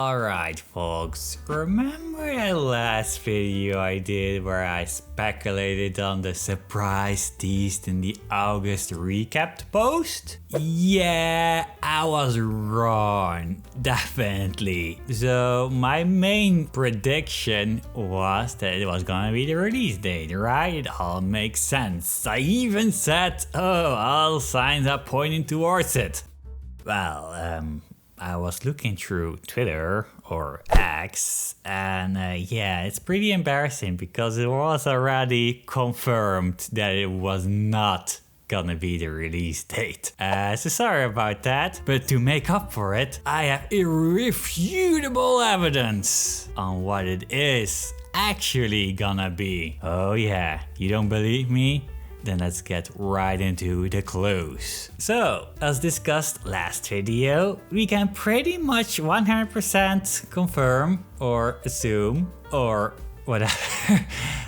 Alright folks, remember that last video I did where I speculated on the surprise teased in the August recap post? Yeah, I was wrong, definitely. So my main prediction was that it was gonna be the release date, right? It all makes sense. I even said, oh, all signs are pointing towards it. Well, I was looking through Twitter or X and yeah, it's pretty embarrassing because it was already confirmed that it was not gonna be the release date. So sorry about that, but to make up for it, I have irrefutable evidence on what it is actually gonna be. Oh yeah, you don't believe me? Then let's get right into the clues. So, as discussed last video, we can pretty much 100% confirm or assume or whatever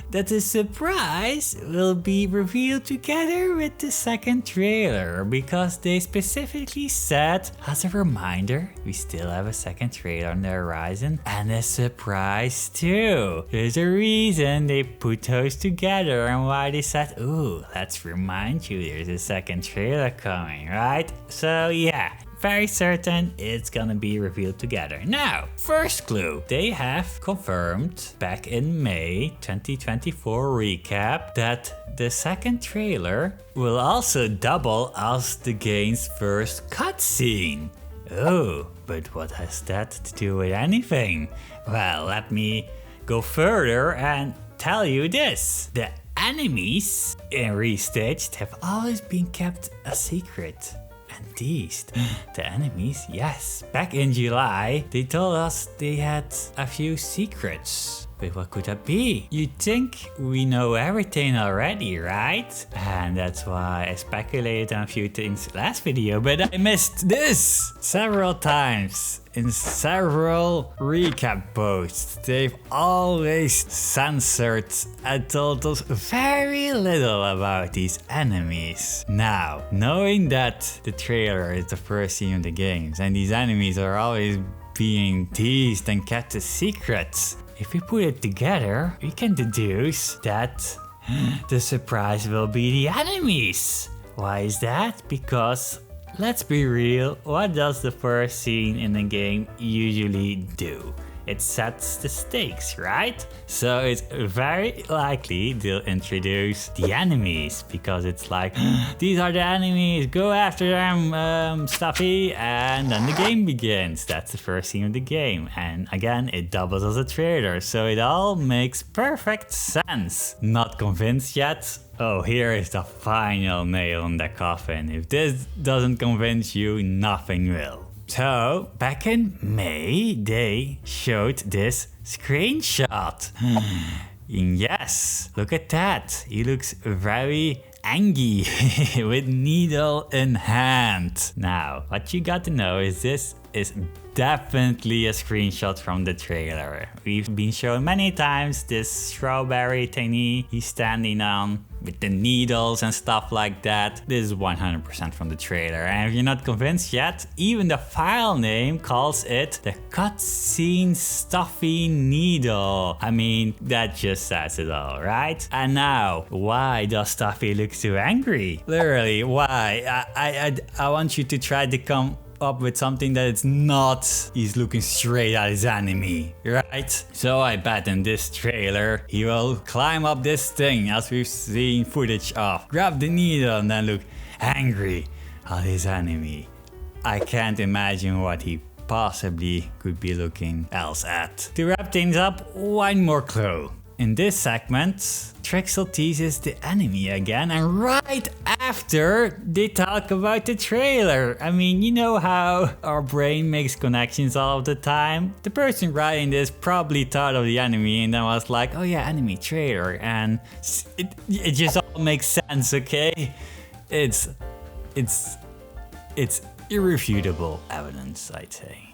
that the surprise will be revealed together with the second trailer, because they specifically said, as a reminder, we still have a second trailer on the horizon and a surprise too. There's a reason they put those together and why they said, ooh, let's remind you there's a second trailer coming, right? So yeah, very certain it's gonna be revealed together. Now, first clue. They have confirmed back in May 2024 recap that the second trailer will also double as the game's first cutscene. Oh, but what has that to do with anything? Well, let me go further and tell you this. The enemies in Restitched have always been kept a secret. And teased. The enemies, yes. Back in July, they told us they had a few secrets. But what could that be? You'd think we know everything already, right? And that's why I speculated on a few things last video, but I missed this several times in several recap posts. They've always censored and told us very little about these enemies. Now, knowing that the trailer is the first scene of the games and these enemies are always being teased and kept a secret, if we put it together, we can deduce that the surprise will be the enemies. Why is that? Because, let's be real, what does the first scene in the game usually do? It sets the stakes, right? So it's very likely they'll introduce the enemies, because it's like, these are the enemies, go after them, Stuffy, and then the game begins. That's the first scene of the game, and again, it doubles as a trailer, so it all makes perfect sense. Not convinced yet? Oh, here is the final nail in the coffin. If this doesn't convince you, nothing will. So, back in May, they showed this screenshot. Yes, look at that. He looks very angry with needle in hand. Now, what you got to know is this is definitely a screenshot from the trailer. We've been shown many times this strawberry thingy he's standing on with the needles and stuff like that. This is 100% from the trailer, and if you're not convinced yet, even the file name calls it the cutscene stuffy needle. I mean, that just says it all, right? And now, why does Stuffy look so angry? Literally, why? I want you to try to come up with something that it's not he's looking straight at his enemy, right? So I bet in this trailer he will climb up this thing as we've seen footage of, grab the needle and then look angry at his enemy. I can't imagine what he possibly could be looking else at. To wrap things up, one more clue. In this segment, Trixel teases the enemy again, and right after they talk about the trailer. I mean, you know how our brain makes connections all of the time? The person writing this probably thought of the enemy and then was like, oh yeah, enemy trailer, and it just all makes sense, okay? It's irrefutable evidence, I'd say.